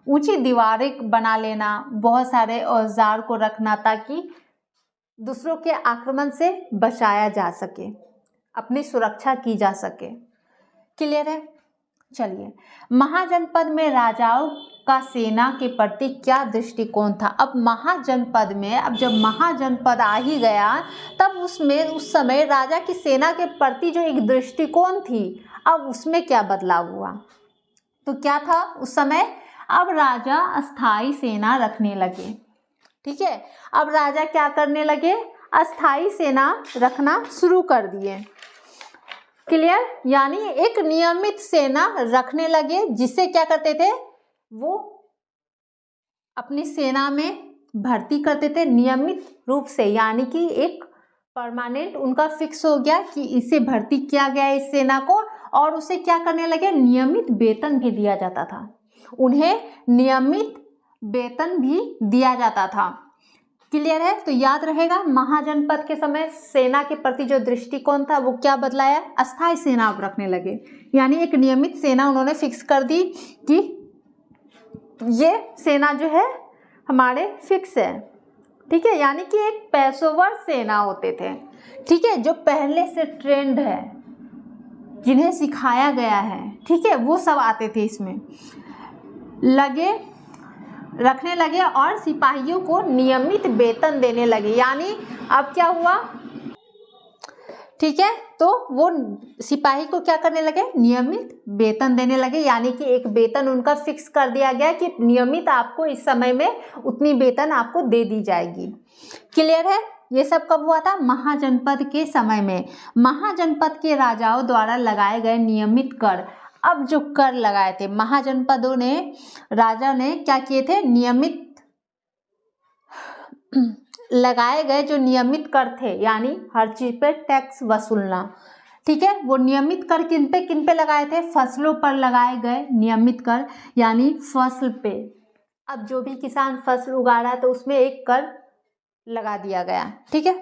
ऊंची दीवारें बना लेना, बहुत सारे औजार को रखना ताकि दूसरों के आक्रमण से बचाया जा सके, अपनी सुरक्षा की जा सके। क्लियर है। चलिए, महाजनपद में राजाओं का सेना के प्रति क्या दृष्टिकोण था। अब महाजनपद में, अब जब महाजनपद आ ही गया तब उसमें उस समय राजा की सेना के प्रति जो एक दृष्टिकोण थी, अब उसमें क्या बदलाव हुआ। तो क्या था उस समय, अब राजा अस्थाई सेना रखने लगे। ठीक है, अब राजा क्या करने लगे, अस्थाई सेना रखना शुरू कर दिए। क्लियर, यानी एक नियमित सेना रखने लगे, जिससे क्या करते थे, वो अपनी सेना में भर्ती करते थे नियमित रूप से, यानी कि एक परमानेंट उनका फिक्स हो गया कि इसे भर्ती किया गया इस सेना को, और उसे क्या करने लगे, नियमित वेतन भी दिया जाता था, उन्हें नियमित वेतन भी दिया जाता था। क्लियर है, तो याद रहेगा महाजनपद के समय सेना के प्रति जो दृष्टिकोण था वो क्या बदलाया, अस्थायी सेना अब रखने लगे, यानी एक नियमित सेना उन्होंने फिक्स कर दी कि ये सेना जो है हमारे फिक्स है। ठीक है, यानी कि एक पेशेवर सेना होते थे, ठीक है, जो पहले से ट्रेंड है, जिन्हें सिखाया गया है, ठीक है, वो सब आते थे इसमें रखने लगे और सिपाहियों को नियमित वेतन देने लगे। यानी अब क्या हुआ, ठीक है, तो वो सिपाही को क्या करने लगे, नियमित वेतन देने लगे, यानी कि एक वेतन उनका फिक्स कर दिया गया कि नियमित आपको इस समय में उतनी वेतन आपको दे दी जाएगी। क्लियर है, ये सब कब हुआ था, महाजनपद के समय में। महाजनपद के राजाओं द्वारा लगाए गए नियमित कर, अब जो कर लगाए थे महाजनपदों ने, राजा ने क्या किए थे, नियमित लगाए गए जो नियमित कर थे, यानी हर चीज पे टैक्स वसूलना। ठीक है, वो नियमित कर किन पे लगाए थे, फसलों पर लगाए गए नियमित कर, यानी फसल पे। अब जो भी किसान फसल उगा रहा है तो उसमें एक कर लगा दिया गया। ठीक है,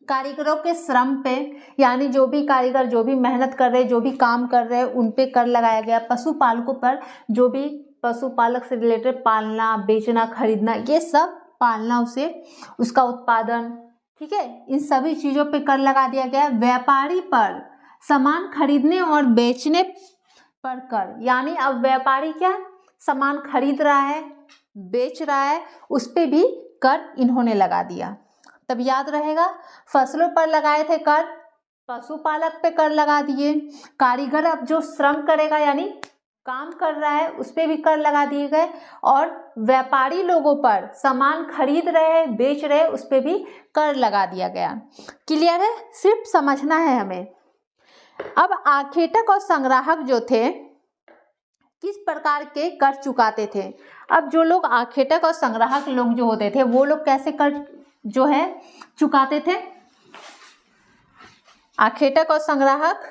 कारीगरों के श्रम पे, यानी जो भी कारीगर जो भी मेहनत कर रहे, जो भी काम कर रहे हैं उन पे कर लगाया गया। पशुपालकों पर, जो भी पशुपालक से रिलेटेड पालना, बेचना, खरीदना, ये सब पालना, उसे उसका उत्पादन, ठीक है, इन सभी चीज़ों पे कर लगा दिया गया। व्यापारी पर सामान खरीदने और बेचने पर कर, यानी अब व्यापारी क्या सामान खरीद रहा है, बेच रहा है, उस पे भी कर इन्होंने लगा दिया। तब याद रहेगा, फसलों पर लगाए थे कर, पशुपालक पे कर लगा दिए, कारीगर अब जो श्रम करेगा यानी काम कर रहा है उस पे भी कर लगा दिए गए, और व्यापारी लोगों पर सामान खरीद रहे, बेच रहे, उस पे भी कर लगा दिया गया। क्लियर है, सिर्फ समझना है हमें। अब आखेटक और संग्राहक जो थे किस प्रकार के कर चुकाते थे। अब जो लोग आखेटक और संग्राहक लोग जो होते थे वो लोग कैसे कर जो है चुकाते थे, आखेटक और संग्राहक,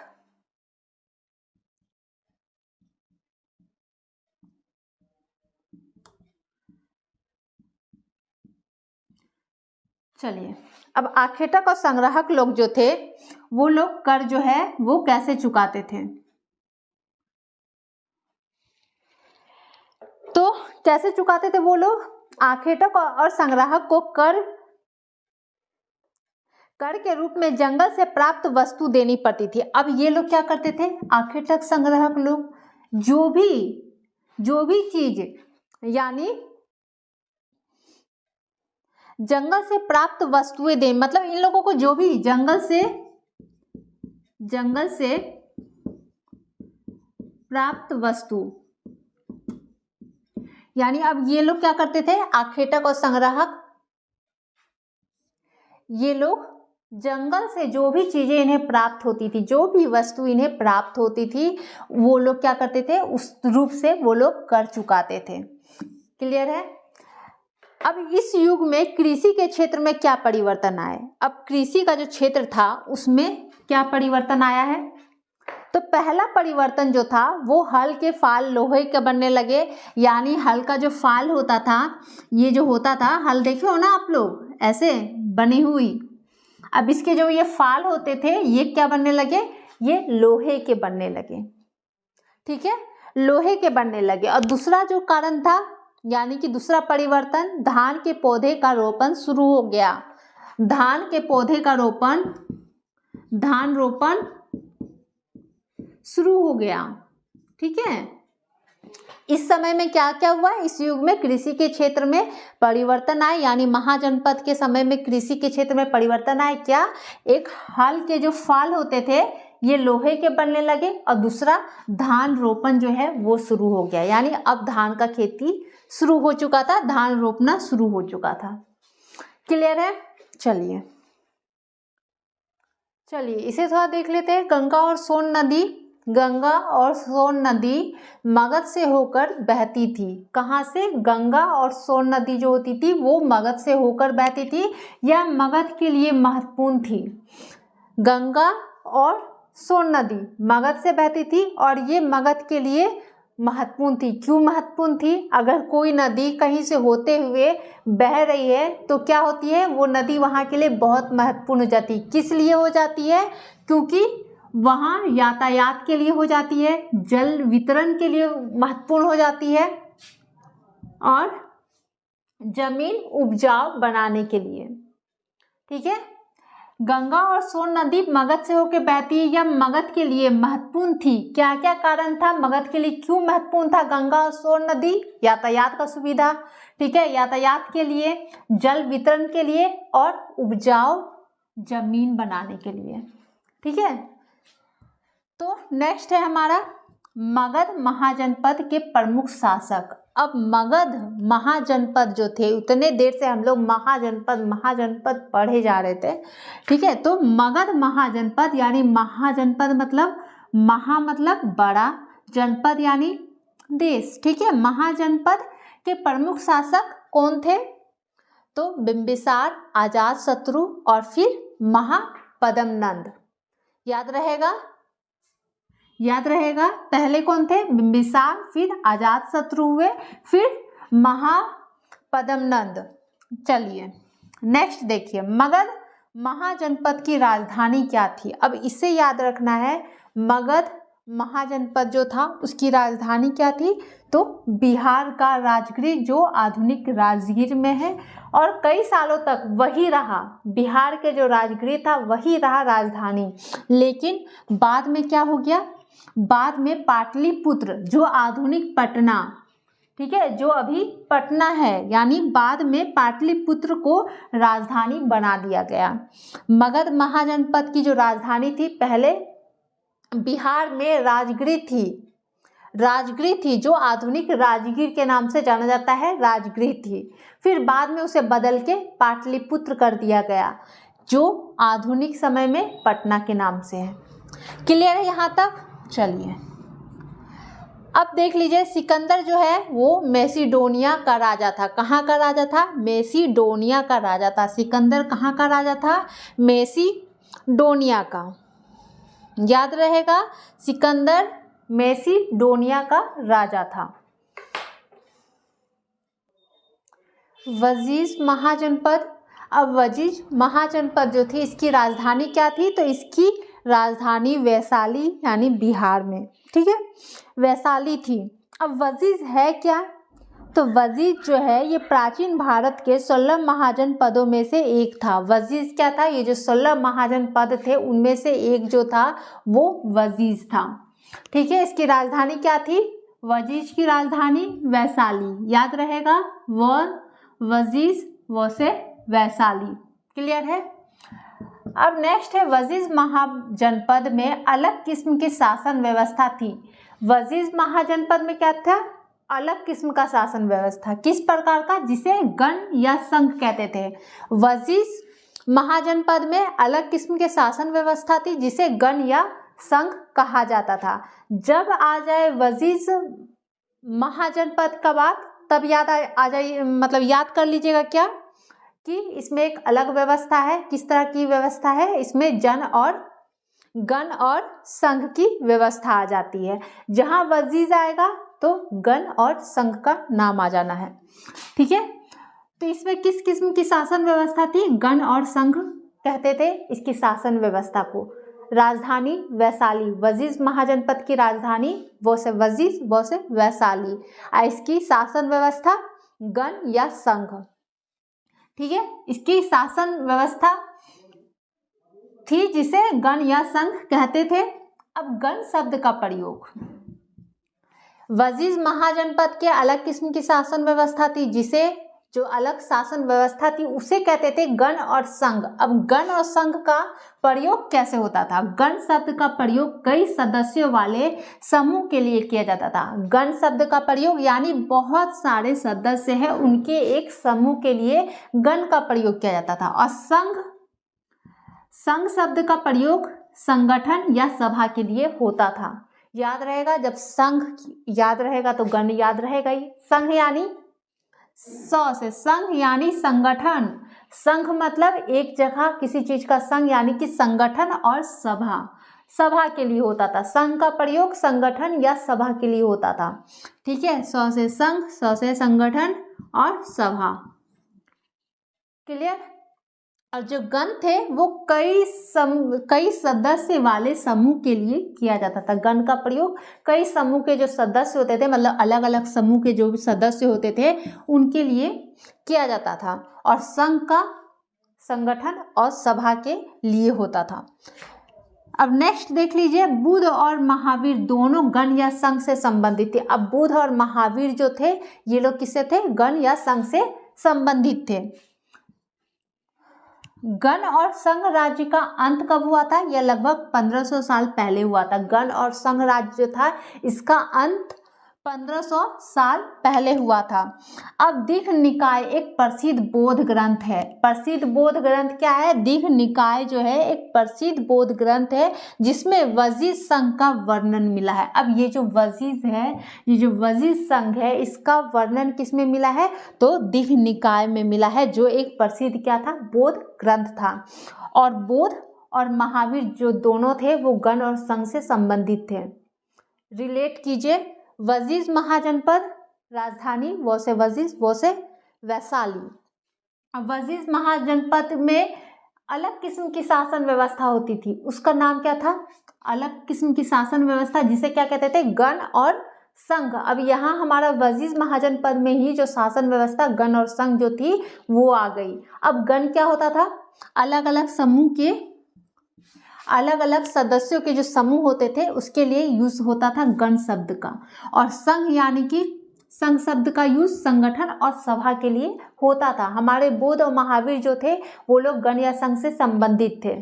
चलिए, अब आखेटक और संग्राहक लोग जो थे वो लोग कर जो है वो कैसे चुकाते थे। तो कैसे चुकाते थे वो लोग, आखेटक और संग्राहक को कर के रूप में जंगल से प्राप्त वस्तु देनी पड़ती थी। अब ये लोग क्या करते थे, आखेटक संग्राहक लोग, जो भी चीज यानी जंगल से प्राप्त वस्तुएं दें, मतलब इन लोगों को जो भी जंगल से प्राप्त वस्तु, यानी अब ये लोग क्या करते थे, आखेटक और संग्राहक, ये लोग जंगल से जो भी चीजें इन्हें प्राप्त होती थी, जो भी वस्तु इन्हें प्राप्त होती थी, वो लोग क्या करते थे, उस रूप से वो लोग कर चुकाते थे। क्लियर है। अब इस युग में कृषि के क्षेत्र में क्या परिवर्तन आए। अब कृषि का जो क्षेत्र था उसमें क्या परिवर्तन आया है, तो पहला परिवर्तन जो था वो हल के फाल लोहे के बनने लगे, यानी हल का जो फाल होता था, ये जो होता था, हल देखे हो ना आप लोग ऐसे बनी हुई, अब इसके जो ये फाल होते थे ये क्या बनने लगे, ये लोहे के बनने लगे। ठीक है, लोहे के बनने लगे। और दूसरा जो कारण था, यानी कि दूसरा परिवर्तन, धान के पौधे का रोपण शुरू हो गया। धान के पौधे का रोपण, धान रोपण शुरू हो गया। ठीक है, इस समय में क्या क्या हुआ, इस युग में कृषि के क्षेत्र में परिवर्तन आए, यानी महाजनपद के समय में कृषि के क्षेत्र में परिवर्तन आए। क्या, एक हल के जो फाल होते थे ये लोहे के बनने लगे, और दूसरा धान रोपण जो है वो शुरू हो गया, यानी अब धान का खेती शुरू हो चुका था, धान रोपना शुरू हो चुका था। क्लियर है। चलिए इसे थोड़ा देख लेते हैं। गंगा और सोन नदी, गंगा और सोन नदी मगध से होकर बहती थी। कहाँ से, गंगा और सोन नदी जो होती थी वो मगध से होकर बहती थी, यह मगध के लिए महत्वपूर्ण थी। गंगा और सोन नदी मगध से बहती थी और ये मगध के लिए महत्वपूर्ण थी। क्यों महत्वपूर्ण थी, अगर कोई नदी कहीं से होते हुए बह रही है तो क्या होती है, वो नदी वहाँ के लिए बहुत महत्वपूर्ण हो जाती है। किस लिए हो जाती है, क्योंकि वहाँ यातायात के लिए हो जाती है, जल वितरण के लिए महत्वपूर्ण हो जाती है, और जमीन उपजाऊ बनाने के लिए। ठीक है, गंगा और सोन नदी मगध से होकर बहती है, यह मगध के लिए महत्वपूर्ण थी। क्या क्या कारण था मगध के लिए, क्यों महत्वपूर्ण था गंगा और सोन नदी, यातायात का सुविधा। ठीक है, यातायात के लिए, जल वितरण के लिए, और उपजाऊ जमीन बनाने के लिए। ठीक है, तो नेक्स्ट है हमारा मगध महाजनपद के प्रमुख शासक। अब मगध महाजनपद जो थे, उतने देर से हम लोग महाजनपद पढ़े जा रहे थे। ठीक है, तो मगध महाजनपद, यानी महाजनपद मतलब महा मतलब बड़ा, जनपद यानी देश। ठीक है, महाजनपद के प्रमुख शासक कौन थे, तो बिंबिसार, अजातशत्रु और फिर महापद्मनंद। याद रहेगा पहले कौन थे, बिंबिसार, फिर अजातशत्रु हुए, फिर महापद्मनंद। चलिए नेक्स्ट देखिए, मगध महाजनपद की राजधानी क्या थी। अब इसे याद रखना है, मगध महाजनपद जो था उसकी राजधानी क्या थी, तो बिहार का राजगृह जो आधुनिक राजगीर में है, और कई सालों तक वही रहा, बिहार के जो राजगृह था वही रहा राजधानी। लेकिन बाद में क्या हो गया, बाद में पाटलिपुत्र जो आधुनिक पटना, ठीक है, जो अभी पटना है, यानी बाद में पाटलिपुत्र को राजधानी बना दिया गया। मगध महाजनपद की जो राजधानी थी, पहले बिहार में राजगृह थी जो आधुनिक राजगीर के नाम से जाना जाता है, राजगृह थी। फिर बाद में उसे बदल के पाटलिपुत्र कर दिया गया, जो आधुनिक समय में पटना के नाम से है। क्लियर है यहाँ तक। चलिए अब देख लीजिए, सिकंदर जो है वो मैसिडोनिया का राजा था। कहाँ का राजा था, मैसिडोनिया का राजा था। सिकंदर कहाँ का राजा था, मैसिडोनिया का। याद रहेगा, सिकंदर मैसिडोनिया का राजा था। वजीज महाजनपद, अब वजीज महाजनपद जो थी इसकी राजधानी क्या थी, तो इसकी राजधानी वैशाली यानी बिहार में, ठीक है, वैशाली थी। अब वजीज है क्या, तो वजीज जो है ये प्राचीन भारत के 16 महाजनपदों में से एक था। वजीज क्या था, ये जो 16 महाजनपद थे उनमें से एक जो था वो वजीज था। ठीक है, इसकी राजधानी क्या थी, वजीज की राजधानी वैशाली, याद रहेगा, वजीज वो से वैशाली। क्लियर है। अब नेक्स्ट है वजीज महाजनपद में अलग किस्म की शासन व्यवस्था थी। वजीज महाजनपद में क्या था? अलग किस्म का शासन व्यवस्था। किस प्रकार का? जिसे गण या संघ कहते थे। वजीज महाजनपद में अलग किस्म के शासन व्यवस्था थी जिसे गण या संघ कहा जाता था। जब आ जाए वजीज महाजनपद का बात, तब याद आ जाए, मतलब याद कर लीजिएगा क्या कि इसमें एक अलग व्यवस्था है। किस तरह की व्यवस्था है? इसमें गण और संघ की व्यवस्था आ जाती है। जहां वजीज आएगा तो गण और संघ का नाम आ जाना है। ठीक है। तो इसमें किस किस्म की शासन व्यवस्था थी? गण और संघ कहते थे इसकी शासन व्यवस्था को। राजधानी वैशाली, वजीज महाजनपद की राजधानी वो से वजीज वो से वैशाली। इसकी शासन व्यवस्था गण या संघ। ठीक है। इसकी शासन व्यवस्था थी जिसे गण या संघ कहते थे। अब गण शब्द का प्रयोग, वजीज महाजनपद के अलग किस्म की शासन व्यवस्था थी, जिसे जो अलग शासन व्यवस्था थी उसे कहते थे गण और संघ। अब गण और संघ का प्रयोग कैसे होता था? गण शब्द का प्रयोग कई सदस्यों वाले समूह के लिए किया जाता था। गण शब्द का प्रयोग यानी बहुत सारे सदस्य हैं उनके एक समूह के लिए गण का प्रयोग किया जाता था। और संघ शब्द का प्रयोग संगठन या सभा के लिए होता था। याद रहेगा, जब संघ याद रहेगा तो गण याद रहेगा ही। संघ यानी संघ यानी संगठन। संघ मतलब एक जगह किसी चीज का संघ यानी कि संगठन और सभा के लिए होता था। संघ का प्रयोग संगठन या सभा के लिए होता था। ठीक है। स से संघ, स से संगठन और सभा। क्लियर। और जो गण थे वो कई सदस्य वाले समूह के लिए किया जाता था। गण का प्रयोग कई समूह के जो सदस्य होते थे, मतलब अलग अलग समूह के जो सदस्य होते थे उनके लिए किया जाता था। और संघ का संगठन और सभा के लिए होता था। अब नेक्स्ट देख लीजिए, बुध और महावीर दोनों गण या संघ से संबंधित थे। अब बुध और महावीर जो थे ये लोग किससे थे? गण या संघ से संबंधित थे। गण और संघ राज्य का अंत कब हुआ था? यह लगभग 1500 साल पहले हुआ था। गण और संघ राज्य जो था इसका अंत 1500 साल पहले हुआ था। अब दीघ निकाय एक प्रसिद्ध बौद्ध ग्रंथ है। प्रसिद्ध बौद्ध ग्रंथ क्या है? दीघ निकाय जो है एक प्रसिद्ध बौद्ध ग्रंथ है जिसमें वजीज संघ का वर्णन मिला है। अब ये जो वजीज है, ये जो वजीज संघ है, इसका वर्णन किस में मिला है? तो दीघ निकाय में मिला है, जो एक प्रसिद्ध क्या था? बौद्ध ग्रंथ था। और बुद्ध और महावीर जो दोनों थे वो गण और संघ से संबंधित थे। रिलेट कीजिए, वजीज महाजनपद राजधानी वो से वजीज वो से वैशाली। अब वजीज महाजनपद में अलग किस्म की शासन व्यवस्था होती थी, उसका नाम क्या था? अलग किस्म की शासन व्यवस्था, जिसे क्या कहते थे? गण और संघ। अब यहाँ हमारा वजीज महाजनपद में ही जो शासन व्यवस्था गण और संघ जो थी वो आ गई। अब गण क्या होता था? अलग अलग समूह के अलग अलग सदस्यों के जो समूह होते थे उसके लिए यूज होता था गण शब्द का। और संघ यानी कि संघ शब्द का यूज संगठन और सभा के लिए होता था। हमारे बुद्ध और महावीर जो थे वो लोग गण या संघ से संबंधित थे।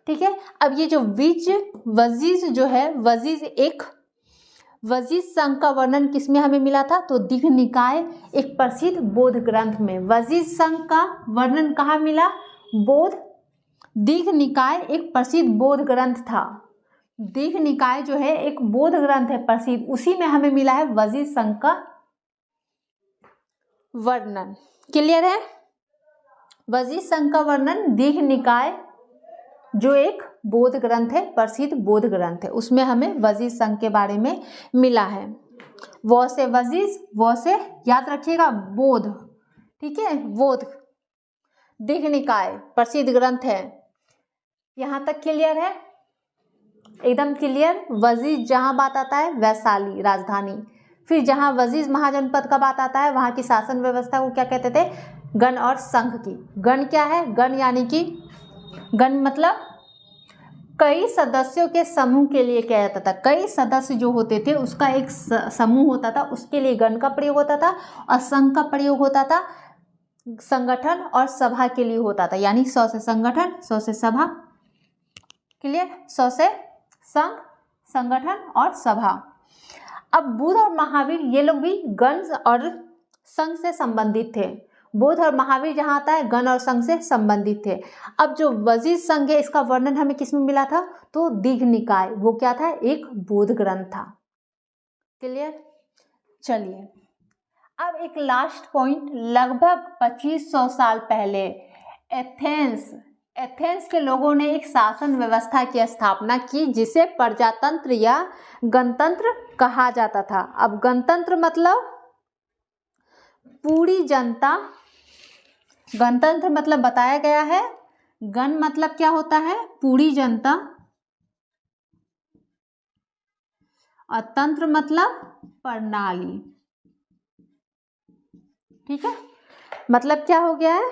ठीक है। अब ये जो वजीज जो है, वजीज संघ का वर्णन किसमें हमें मिला था? तो दीघ निकाय एक प्रसिद्ध बौद्ध ग्रंथ में। वजीज संघ का वर्णन कहाँ मिला? दीघ निकाय एक प्रसिद्ध बौद्ध ग्रंथ था। दीघ निकाय जो है एक बौद्ध ग्रंथ है प्रसिद्ध, उसी में हमें मिला है वजीज संघ का वर्णन। क्लियर है। वजीज संघ का वर्णन दीघ निकाय जो एक बौद्ध ग्रंथ है, प्रसिद्ध बौद्ध ग्रंथ है, उसमें हमें वजीज संघ के बारे में मिला है। वो से वजीज, वो से याद रखिएगा बौद्ध। ठीक है। बौद्ध दीघ निकाय प्रसिद्ध ग्रंथ है। यहाँ तक क्लियर है? एकदम क्लियर। वजीज जहाँ बात आता है वैशाली राजधानी, फिर जहाँ वजीज महाजनपद का बात आता है वहाँ की शासन व्यवस्था को क्या कहते थे? गण और संघ की। गण क्या है? गण यानी कि गण मतलब कई सदस्यों के समूह के लिए क्या जाता था, कई सदस्य जो होते थे उसका एक समूह होता था, उसके लिए गण का प्रयोग होता था और संघ का प्रयोग होता था। संगठन और सभा के लिए होता था, यानी 100 से संगठन 100 से सभा, क्लियर, 100 से संघ, संगठन और सभा। अब बुध और महावीर ये लोग भी गण और संघ से संबंधित थे। बुध और महावीर जहाँ आता है गण और संघ से संबंधित थे। अब जो वजीर संघ है इसका वर्णन हमें किस में मिला था, तो दीघ निकाय, वो क्या था, एक बौद्ध ग्रंथ था। क्लियर। चलिए अब एक लास्ट पॉइंट, लगभग 2500 साल पहले एथेंस के लोगों ने एक शासन व्यवस्था की स्थापना की जिसे प्रजातंत्र या गणतंत्र कहा जाता था। अब गणतंत्र मतलब पूरी जनता, गणतंत्र मतलब बताया गया है, गण मतलब क्या होता है, पूरी जनता, और तंत्र मतलब प्रणाली। ठीक है, मतलब क्या हो गया है,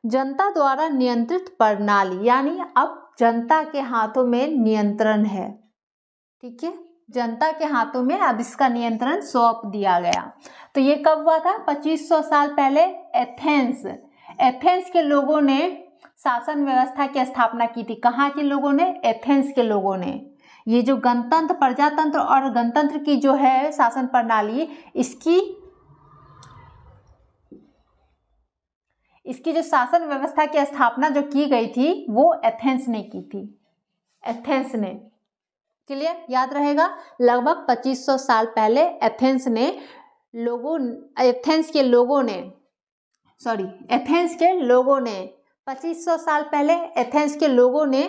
जनता द्वारा नियंत्रित प्रणाली, यानी अब जनता के हाथों में नियंत्रण है। ठीक है, जनता के हाथों में अब इसका नियंत्रण सौंप दिया गया। तो ये कब हुआ था, 2500 साल पहले एथेंस के लोगों ने शासन व्यवस्था की स्थापना की थी। कहाँ के लोगों ने, एथेंस के लोगों ने। ये जो गणतंत्र, प्रजातंत्र और गणतंत्र की जो है शासन प्रणाली, इसकी जो शासन व्यवस्था की स्थापना जो की गई थी वो एथेंस ने की थी, एथेंस ने। क्लियर, याद रहेगा, लगभग 2500 साल पहले एथेंस के लोगों ने 2500 साल पहले एथेंस के लोगों ने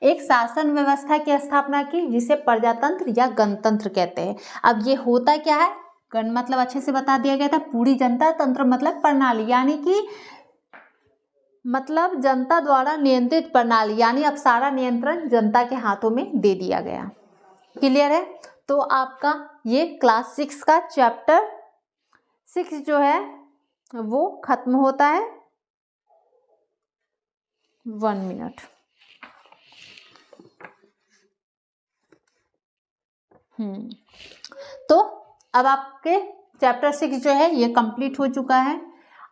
एक शासन व्यवस्था की स्थापना की जिसे प्रजातंत्र या गणतंत्र कहते हैं। अब ये होता क्या है, गण मतलब अच्छे से बता दिया गया था, पूरी जनता, तंत्र मतलब प्रणाली, यानी कि मतलब जनता द्वारा नियंत्रित प्रणाली, यानी अब सारा नियंत्रण जनता के हाथों में दे दिया गया। क्लियर है। तो आपका ये क्लास 6 का चैप्टर 6 जो है वो खत्म होता है। 1 मिनट। तो अब आपके चैप्टर 6 जो है ये कंप्लीट हो चुका है।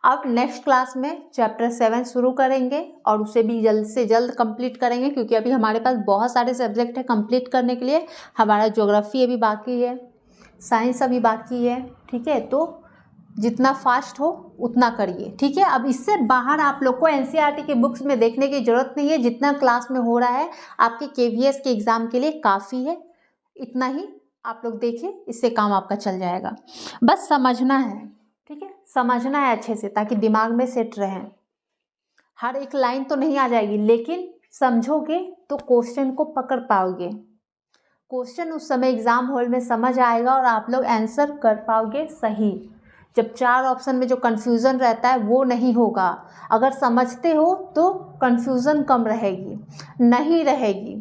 अब नेक्स्ट क्लास में चैप्टर 7 शुरू करेंगे और उसे भी जल्द से जल्द कंप्लीट करेंगे, क्योंकि अभी हमारे पास बहुत सारे सब्जेक्ट हैं कंप्लीट करने के लिए। हमारा ज्योग्राफी अभी बाकी है, साइंस अभी बाकी है। ठीक है, तो जितना फास्ट हो उतना करिए। ठीक है, अब इससे बाहर आप लोग को एनसीईआरटी के बुक्स में देखने की ज़रूरत नहीं है। जितना क्लास में हो रहा है आपके केवीएस के एग्ज़ाम के लिए काफ़ी है, इतना ही आप लोग देखिए, इससे काम आपका चल जाएगा। बस समझना है, ठीक है, समझना है अच्छे से ताकि दिमाग में सेट रहे। हर एक लाइन तो नहीं आ जाएगी, लेकिन समझोगे तो क्वेश्चन को पकड़ पाओगे। क्वेश्चन उस समय एग्ज़ाम हॉल में समझ आएगा और आप लोग आंसर कर पाओगे सही। जब 4 ऑप्शन में जो कन्फ्यूज़न रहता है वो नहीं होगा। अगर समझते हो तो कन्फ्यूज़न कम रहेगी, नहीं रहेगी,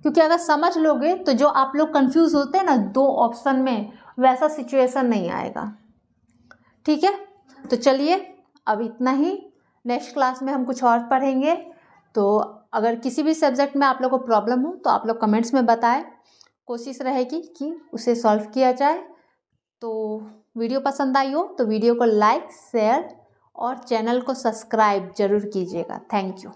क्योंकि अगर समझ लोगे तो जो आप लोग कंफ्यूज होते हैं ना 2 ऑप्शन में, वैसा सिचुएशन नहीं आएगा। ठीक है, तो चलिए अब इतना ही। नेक्स्ट क्लास में हम कुछ और पढ़ेंगे। तो अगर किसी भी सब्जेक्ट में आप लोग को प्रॉब्लम हो तो आप लोग कमेंट्स में बताएं, कोशिश रहेगी कि उसे सॉल्व किया जाए। तो वीडियो पसंद आई हो तो वीडियो को लाइक, शेयर और चैनल को सब्सक्राइब जरूर कीजिएगा। Thank you.